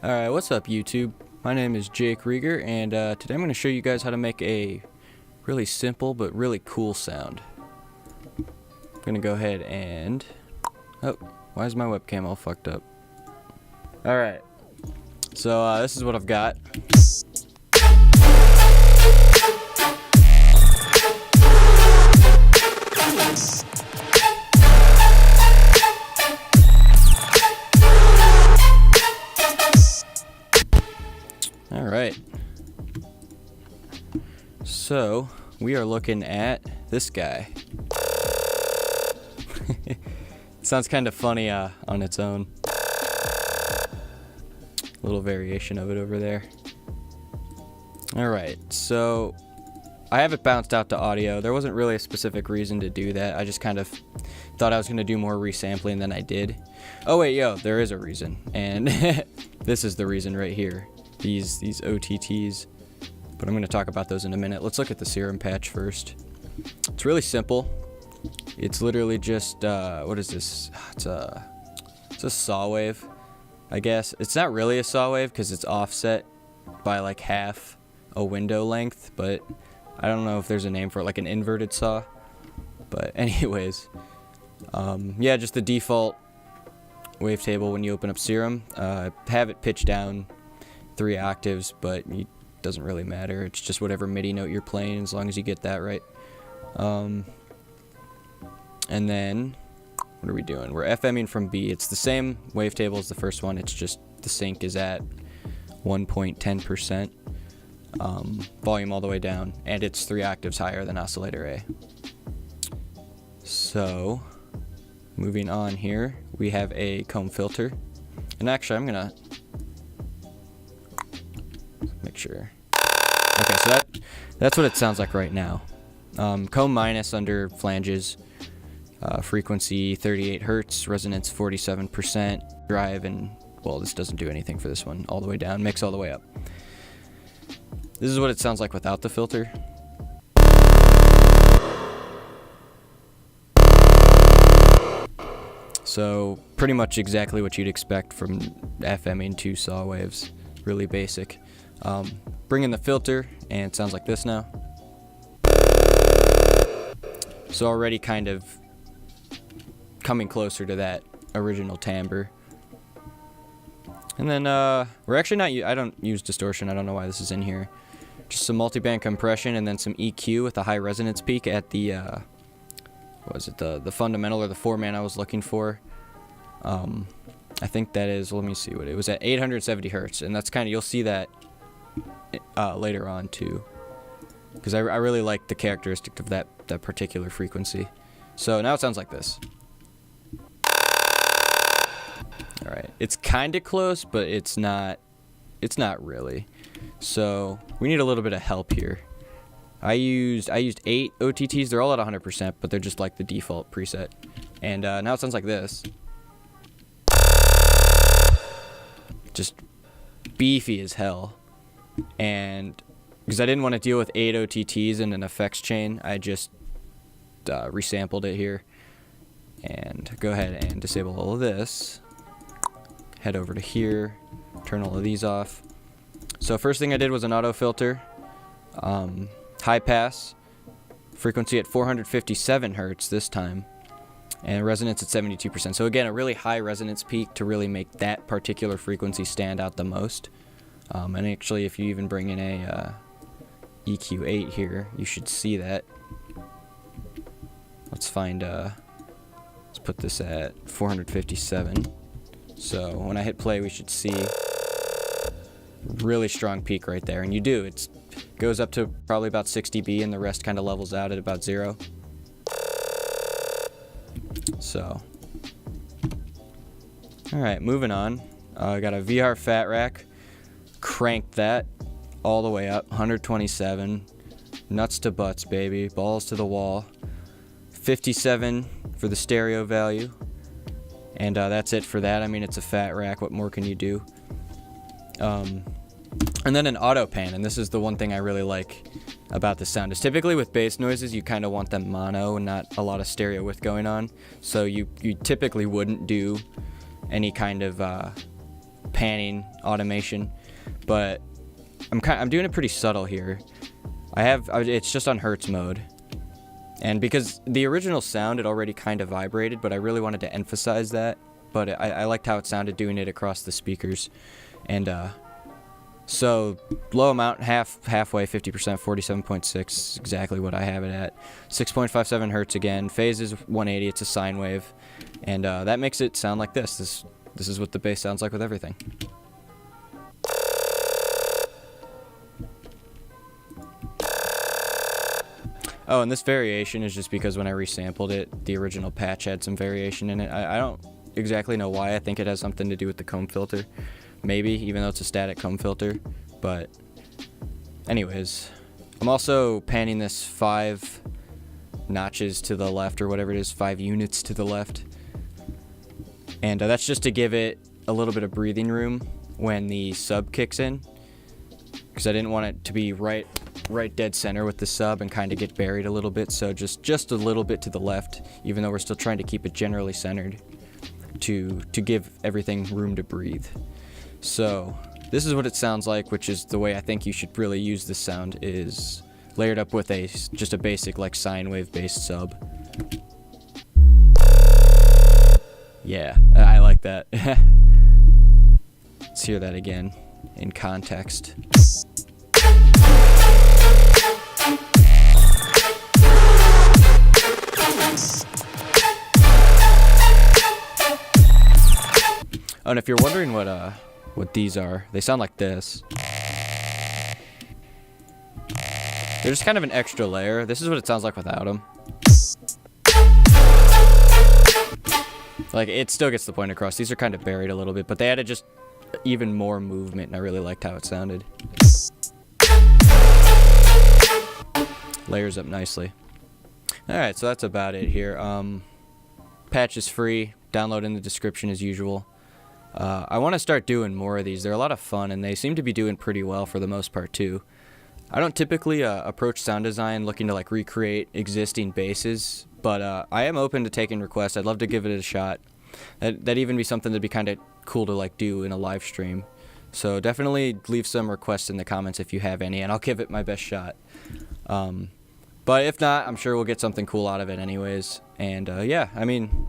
Alright, what's up YouTube? My name is Jake Rieger, and today I'm going to show you guys how to make a really simple but really cool sound. I'm going to go ahead and... Oh, why is my webcam all fucked up? Alright, so this is what I've got. Alright, so we are looking at this guy. It sounds kind of funny on its own. Little variation of it over there. Alright, so I have it bounced out to audio. There wasn't really a specific reason to do that. I just kind of thought I was going to do more resampling than I did. Oh wait, there is a reason. And this is the reason right here. These OTTs, but I'm going to talk about those in a minute. Let's look at the Serum Patch first. It's really simple. It's literally just what is this? It's a saw wave, I guess. It's not really a saw wave because it's offset by like half a window length, but I don't know if there's a name for it, like an inverted saw. But anyways, yeah, just the default wavetable when you open up Serum. Have it pitched down 3 octaves, but it doesn't really matter. It's just whatever MIDI note you're playing, as long as you get that right. And then what are we doing? We're FMing from B. It's the same wavetable as the first one. It's just the sync is at 1.10%, volume all the way down, and it's 3 octaves higher than oscillator A. So moving on here, we have a comb filter, and actually I'm gonna make sure. Okay, so that's what it sounds like right now. Comb minus under flanges, frequency 38 hertz, resonance 47%, drive, and well, this doesn't do anything for this one, all the way down, mix all the way up. This is what it sounds like without the filter. So pretty much exactly what you'd expect from FMing 2 saw waves, really basic. Bring in the filter, and it sounds like this now. So already kind of coming closer to that original timbre. And then we're actually not. I don't use distortion. I don't know why this is in here. Just some multiband compression, and then some EQ with a high resonance peak at the what was it, the fundamental or the 4-man I was looking for. I think that is. Let me see what it was at, 870 hertz, and that's kind of, you'll see that later on too, because I really like the characteristic of that particular frequency. So now it sounds like this. All right, it's kind of close, but it's not really. So we need a little bit of help here. I used 8 OTTs. They're all at 100%, but they're just like the default preset. And now it sounds like this. Just beefy as hell. And because I didn't want to deal with 8 OTTs and an effects chain, I just resampled it here. And go ahead and disable all of this. Head over to here, turn all of these off. So first thing I did was an auto filter, high pass, frequency at 457 hertz this time, and resonance at 72%. So again, a really high resonance peak to really make that particular frequency stand out the most. And actually, if you even bring in a EQ8 here, you should see that. Let's find, let's put this at 457. So when I hit play, we should see really strong peak right there. And you do, it goes up to probably about 60 dB, and the rest kind of levels out at about 0. So, all right, moving on. I got a VR Fat Rack. Cranked that all the way up, 127, nuts to butts, baby, balls to the wall. 57 for the stereo value, and that's it for that. I mean, it's a fat rack, what more can you do? And then an auto pan, and this is the one thing I really like about the sound, is typically with bass noises you kind of want them mono and not a lot of stereo width going on, so you typically wouldn't do any kind of panning automation, but I'm doing it pretty subtle here. It's just on Hertz mode, and because the original sound it already kind of vibrated, but I really wanted to emphasize that. But I liked how it sounded doing it across the speakers, and so low amount, halfway, 50%, 47.6, exactly what I have it at. 6.57 hertz again. Phase is 180. It's a sine wave, and that makes it sound like this. This is what the bass sounds like with everything. Oh, and this variation is just because when I resampled it, the original patch had some variation in it. I don't exactly know why. I think it has something to do with the comb filter. Maybe, even though it's a static comb filter. But anyways, I'm also panning this 5 notches to the left, or whatever it is, 5 units to the left. And that's just to give it a little bit of breathing room when the sub kicks in, because I didn't want it to be right dead center with the sub and kind of get buried a little bit. So just a little bit to the left, even though we're still trying to keep it generally centered, to give everything room to breathe. So this is what it sounds like, which is the way I think you should really use this sound, is layered up with just a basic like sine wave based sub. Yeah, I like that. Let's hear that again in context. Oh, and if you're wondering what these are, they sound like this. They're just kind of an extra layer. This is what it sounds like without them. Like, it still gets the point across. These are kind of buried a little bit, but they added just even more movement, and I really liked how it sounded. Layers up nicely. Alright, so that's about it here. Patch is free. Download in the description as usual. I want to start doing more of these. They're a lot of fun, and they seem to be doing pretty well for the most part, too. I don't typically approach sound design looking to like recreate existing basses, but I am open to taking requests. I'd love to give it a shot. That'd even be something that'd be kind of cool to like do in a live stream. So definitely leave some requests in the comments if you have any, and I'll give it my best shot. But if not, I'm sure we'll get something cool out of it anyways. And yeah, I mean,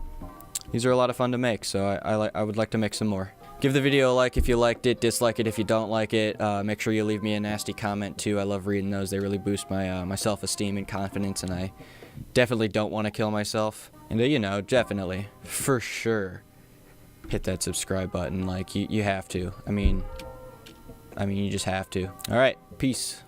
these are a lot of fun to make, so I would like to make some more. Give the video a like if you liked it, dislike it if you don't like it. Make sure you leave me a nasty comment too. I love reading those. They really boost my my self-esteem and confidence, and I definitely don't want to kill myself. And you know, definitely, for sure, hit that subscribe button. Like, you have to. I mean, you just have to. All right, peace.